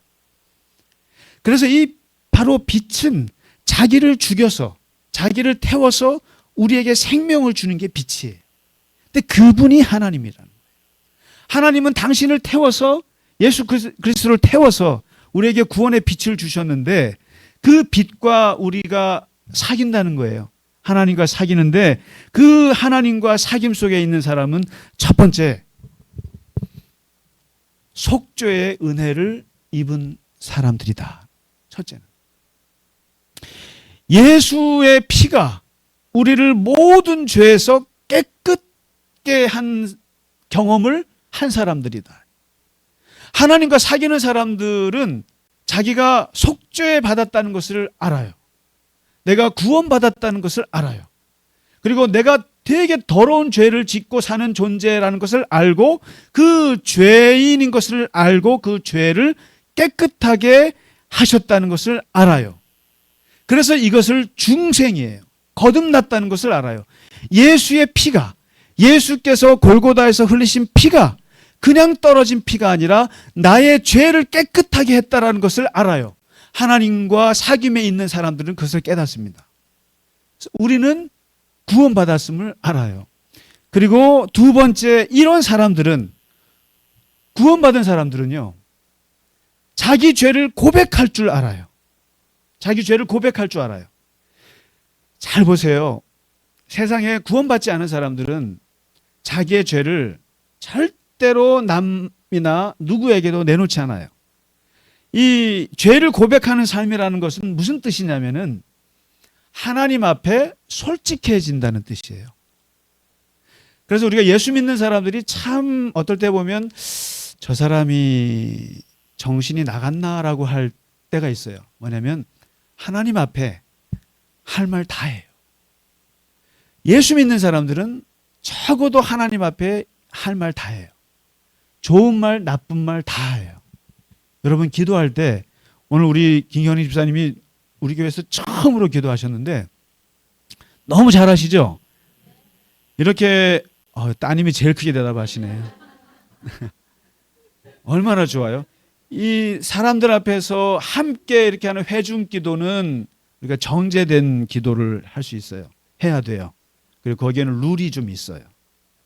그래서 이 바로 빛은 자기를 죽여서 자기를 태워서 우리에게 생명을 주는 게 빛이에요. 근데 그분이 하나님이라는 거예요. 하나님은 당신을 태워서 예수 그리스도를 태워서 우리에게 구원의 빛을 주셨는데 그 빛과 우리가 사귄다는 거예요. 하나님과 사귀는데 그 하나님과 사귐 속에 있는 사람은 첫 번째 속죄의 은혜를 입은 사람들이다. 첫째는 예수의 피가 우리를 모든 죄에서 깨끗게 한 경험을 한 사람들이다. 하나님과 사귀는 사람들은 자기가 속죄 받았다는 것을 알아요. 내가 구원받았다는 것을 알아요. 그리고 내가 되게 더러운 죄를 짓고 사는 존재라는 것을 알고 그 죄인인 것을 알고 그 죄를 깨끗하게 하셨다는 것을 알아요. 그래서 이것을 중생이에요. 거듭났다는 것을 알아요. 예수의 피가, 예수께서 골고다에서 흘리신 피가 그냥 떨어진 피가 아니라 나의 죄를 깨끗하게 했다라는 것을 알아요. 하나님과 사귐에 있는 사람들은 그것을 깨닫습니다. 우리는 구원받았음을 알아요. 그리고 두 번째, 이런 사람들은, 구원받은 사람들은요, 자기 죄를 고백할 줄 알아요. 자기 죄를 고백할 줄 알아요. 잘 보세요. 세상에 구원받지 않은 사람들은 자기의 죄를 절대로 남이나 누구에게도 내놓지 않아요. 이 죄를 고백하는 삶이라는 것은 무슨 뜻이냐면은 하나님 앞에 솔직해진다는 뜻이에요. 그래서 우리가 예수 믿는 사람들이 참 어떨 때 보면 저 사람이 정신이 나갔나라고 할 때가 있어요. 뭐냐면 하나님 앞에 할 말 다 해요. 예수 믿는 사람들은 적어도 하나님 앞에 할 말 다 해요. 좋은 말, 나쁜 말 다 해요. 여러분 기도할 때 오늘 우리 김현희 집사님이 우리 교회에서 처음으로 기도하셨는데 너무 잘하시죠? 이렇게 따님이 제일 크게 대답하시네요. 얼마나 좋아요? 이 사람들 앞에서 함께 이렇게 하는 회중 기도는 우리가 정제된 기도를 할 수 있어요. 해야 돼요. 그리고 거기에는 룰이 좀 있어요.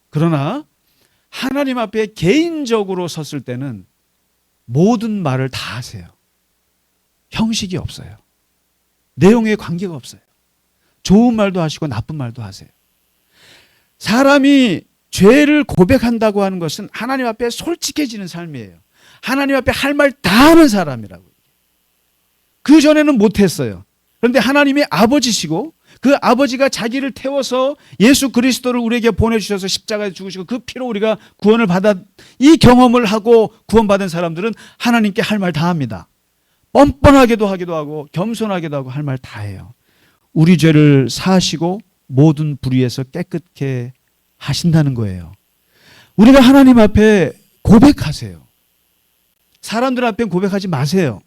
그러나 하나님 앞에 개인적으로 섰을 때는 모든 말을 다 하세요. 형식이 없어요. 내용에 관계가 없어요. 좋은 말도 하시고 나쁜 말도 하세요. 사람이 죄를 고백한다고 하는 것은 하나님 앞에 솔직해지는 삶이에요. 하나님 앞에 할 말 다 하는 사람이라고. 그 전에는 못했어요. 그런데 하나님이 아버지시고 그 아버지가 자기를 태워서 예수 그리스도를 우리에게 보내주셔서 십자가에 죽으시고 그 피로 우리가 구원을 받아 이 경험을 하고 구원받은 사람들은 하나님께 할 말 다 합니다. 뻔뻔하게도 하기도 하고 겸손하게도 하고 할 말 다 해요. 우리 죄를 사하시고 모든 불의에서 깨끗게 하신다는 거예요. 우리가 하나님 앞에 고백하세요. 사람들 앞에 고백하지 마세요.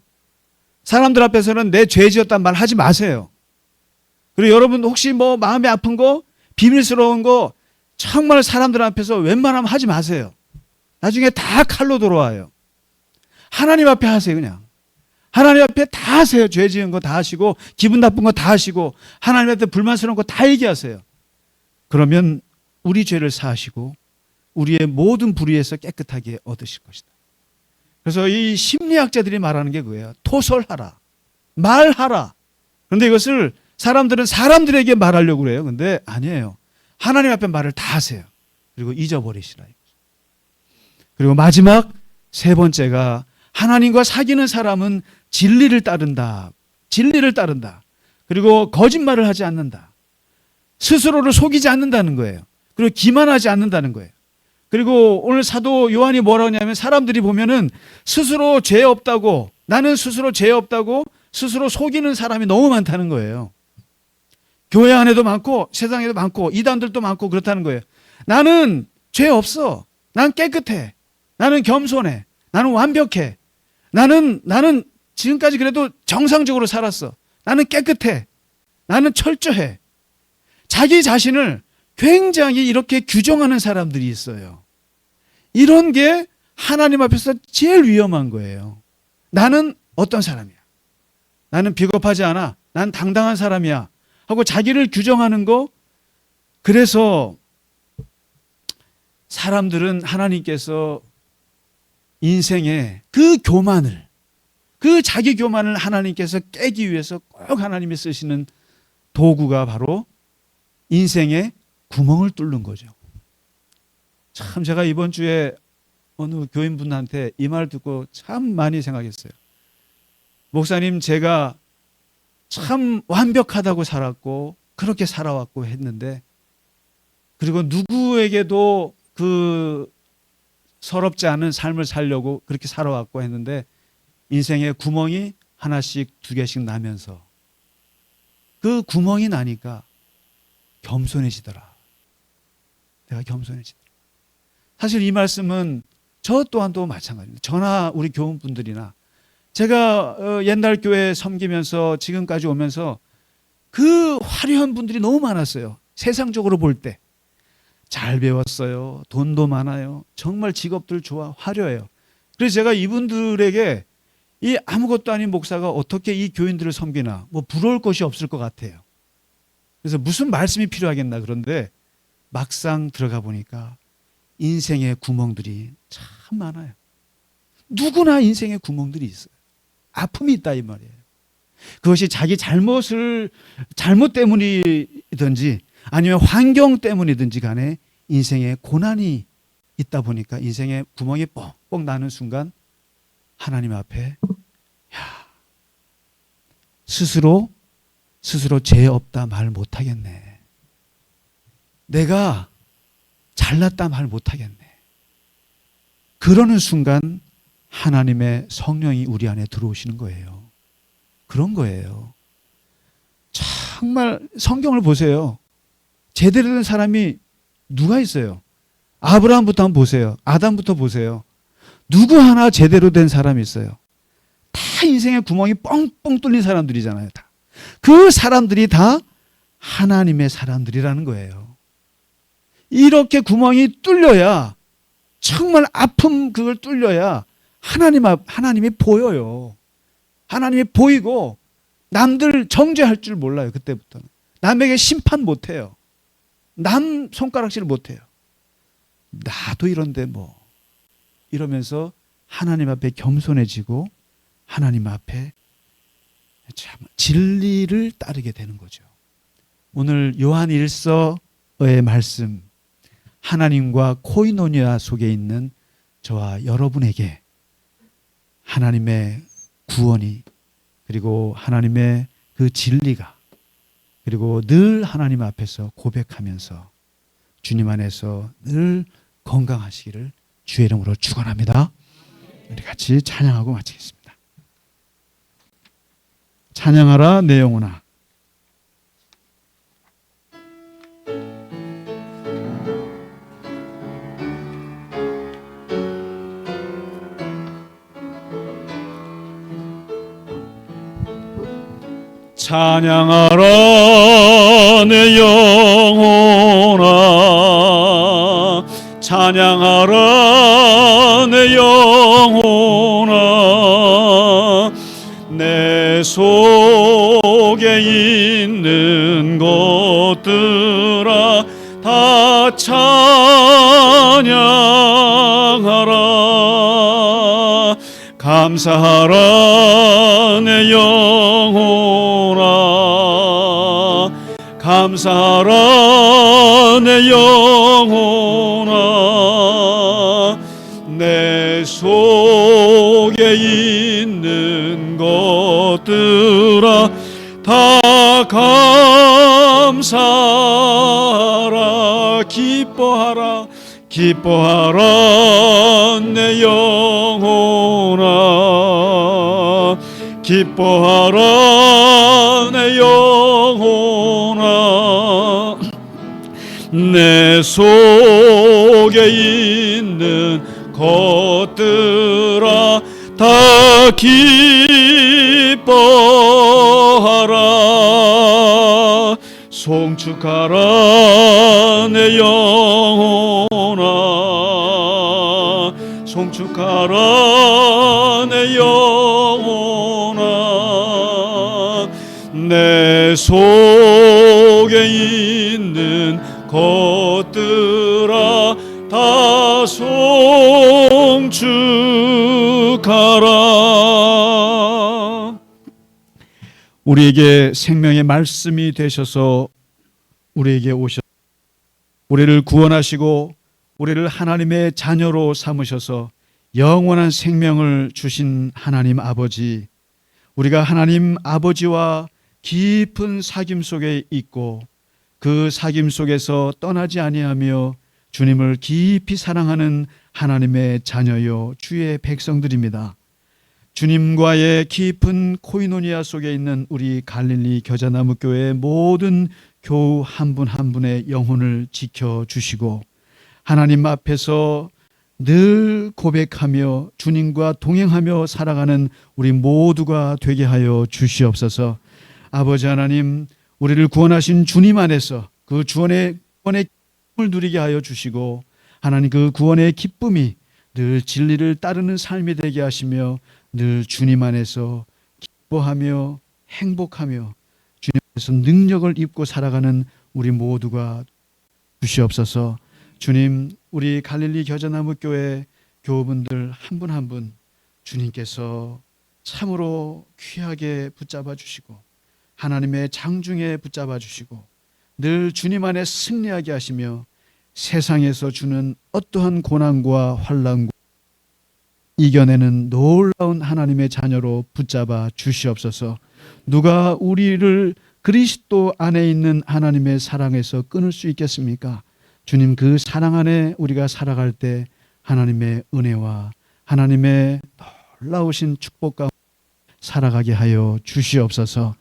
사람들 앞에서는 내 죄 지었단 말 하지 마세요. 그리고 여러분 혹시 뭐 마음이 아픈 거, 비밀스러운 거 정말 사람들 앞에서 웬만하면 하지 마세요. 나중에 다 칼로 돌아와요. 하나님 앞에 하세요. 그냥 하나님 앞에 다 하세요. 죄 지은 거 다 하시고 기분 나쁜 거 다 하시고 하나님 앞에 불만스러운 거 다 얘기하세요. 그러면 우리 죄를 사하시고 우리의 모든 불의에서 깨끗하게 얻으실 것이다. 그래서 이 심리학자들이 말하는 게 그거예요. 토설하라. 말하라. 그런데 이것을 사람들은 사람들에게 말하려고 그래요. 근데 아니에요. 하나님 앞에 말을 다 하세요. 그리고 잊어버리시라. 그리고 마지막 세 번째가 하나님과 사귀는 사람은 진리를 따른다. 진리를 따른다. 그리고 거짓말을 하지 않는다. 스스로를 속이지 않는다는 거예요. 그리고 기만하지 않는다는 거예요. 그리고 오늘 사도 요한이 뭐라고 하냐면 사람들이 보면은 스스로 죄 없다고 나는 스스로 죄 없다고 스스로 속이는 사람이 너무 많다는 거예요. 교회 안에도 많고 세상에도 많고 이단들도 많고 그렇다는 거예요. 나는 죄 없어. 난 깨끗해. 나는 겸손해. 나는 완벽해. 나는 지금까지 그래도 정상적으로 살았어. 나는 깨끗해. 나는 철저해. 자기 자신을 굉장히 이렇게 규정하는 사람들이 있어요. 이런 게 하나님 앞에서 제일 위험한 거예요. 나는 어떤 사람이야. 나는 비겁하지 않아. 난 당당한 사람이야. 하고 자기를 규정하는 거. 그래서 사람들은 하나님께서 인생의 그 교만을, 그 자기 교만을 하나님께서 깨기 위해서 꼭 하나님이 쓰시는 도구가 바로 인생의 구멍을 뚫는 거죠. 참 제가 이번 주에 어느 교인분한테 이 말 듣고 참 많이 생각했어요. 목사님, 제가 참 완벽하다고 살았고 그렇게 살아왔고 했는데, 그리고 누구에게도 그 서럽지 않은 삶을 살려고 그렇게 살아왔고 했는데 인생에 구멍이 하나씩 두 개씩 나면서 그 구멍이 나니까 겸손해지더라. 내가 겸손해지더라. 사실 이 말씀은 저 또한도 마찬가지입니다. 저나 우리 교훈분들이나 제가 옛날 교회 섬기면서 지금까지 오면서 그 화려한 분들이 너무 많았어요. 세상적으로 볼 때. 잘 배웠어요. 돈도 많아요. 정말 직업들 좋아. 화려해요. 그래서 제가 이분들에게 이 아무것도 아닌 목사가 어떻게 이 교인들을 섬기나 뭐 부러울 것이 없을 것 같아요. 그래서 무슨 말씀이 필요하겠나. 그런데 막상 들어가 보니까 인생의 구멍들이 참 많아요. 누구나 인생의 구멍들이 있어요. 아픔이 있다 이 말이에요. 그것이 자기 잘못 때문이든지 아니면 환경 때문이든지 간에 인생에 고난이 있다 보니까 인생에 구멍이 뻥뻥 나는 순간 하나님 앞에 스스로 죄 없다 말 못하겠네. 내가 잘났다 말 못하겠네. 그러는 순간 하나님의 성령이 우리 안에 들어오시는 거예요. 그런 거예요. 정말 성경을 보세요. 제대로 된 사람이 누가 있어요? 아브라함부터 한번 보세요. 아담부터 보세요. 누구 하나 제대로 된 사람이 있어요? 다 인생의 구멍이 뻥뻥 뚫린 사람들이잖아요. 다. 그 사람들이 다 하나님의 사람들이라는 거예요. 이렇게 구멍이 뚫려야, 정말 아픔 그걸 뚫려야 하나님이 보여요. 하나님이 보이고 남들 정죄할 줄 몰라요. 그때부터는. 남에게 심판 못해요. 남 손가락질 못해요. 나도 이런데 뭐 이러면서 하나님 앞에 겸손해지고 하나님 앞에 참 진리를 따르게 되는 거죠. 오늘 요한 1서의 말씀, 하나님과 코이노니아 속에 있는 저와 여러분에게 하나님의 구원이, 그리고 하나님의 그 진리가, 그리고 늘 하나님 앞에서 고백하면서 주님 안에서 늘 건강하시기를 주의 이름으로 축원합니다. 우리 같이 찬양하고 마치겠습니다. 찬양하라 내 영혼아. 찬양하라 내 영혼아 찬양하라 내 영혼아 내 속에 있는 것들아 다 찬양하라 감사하라 내 영혼아 감사하라 내 영혼아 내 속에 있는 것들아 다 감사하라 기뻐하라 기뻐하라 내 영혼아 기뻐하라 내 영혼아 내 속에 있는 것들아 다 기뻐하라 송축하라 내 영혼아 송축하라 내 영혼아 내 속에 있는 것들아 다 송축하라. 우리에게 생명의 말씀이 되셔서 우리에게 오셔 우리를 구원하시고 우리를 하나님의 자녀로 삼으셔서 영원한 생명을 주신 하나님 아버지, 우리가 하나님 아버지와 깊은 사귐 속에 있고 그 사귐 속에서 떠나지 아니하며 주님을 깊이 사랑하는 하나님의 자녀요 주의 백성들입니다. 주님과의 깊은 코이노니아 속에 있는 우리 갈릴리 겨자나무 교회의 모든 교우 한 분 한 분의 영혼을 지켜주시고 하나님 앞에서 늘 고백하며 주님과 동행하며 살아가는 우리 모두가 되게 하여 주시옵소서. 아버지 하나님, 우리를 구원하신 주님 안에서 그 구원의 기쁨을 누리게 하여 주시고 하나님 그 구원의 기쁨이 늘 진리를 따르는 삶이 되게 하시며 늘 주님 안에서 기뻐하며 행복하며 주님 안에서 능력을 입고 살아가는 우리 모두가 주시옵소서. 주님, 우리 갈릴리 겨자나무 교회 교우분들 한 분 한 분 주님께서 참으로 귀하게 붙잡아 주시고 하나님의 장중에 붙잡아 주시고 늘 주님 안에 승리하게 하시며 세상에서 주는 어떠한 고난과 환난과 이겨내는 놀라운 하나님의 자녀로 붙잡아 주시옵소서. 누가 우리를 그리스도 안에 있는 하나님의 사랑에서 끊을 수 있겠습니까? 주님, 그 사랑 안에 우리가 살아갈 때 하나님의 은혜와 하나님의 놀라우신 축복 가운데 살아가게 하여 주시옵소서.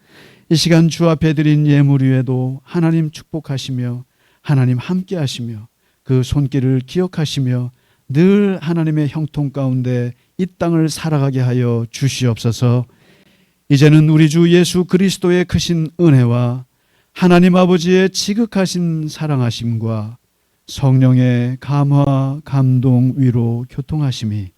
이 시간 주 앞에 드린 예물 위에도 하나님 축복하시며 하나님 함께 하시며 그 손길을 기억하시며 늘 하나님의 형통 가운데 이 땅을 살아가게 하여 주시옵소서. 이제는 우리 주 예수 그리스도의 크신 은혜와 하나님 아버지의 지극하신 사랑하심과 성령의 감화, 감동, 위로, 교통하심이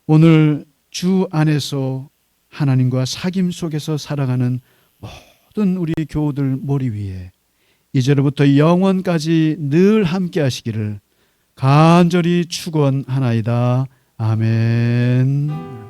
오늘 주 안에서 하나님과 사귐 속에서 살아가는 모든 우리 교우들 머리 위에 이제로부터 영원까지 늘 함께 하시기를 간절히 축원하나이다. 아멘.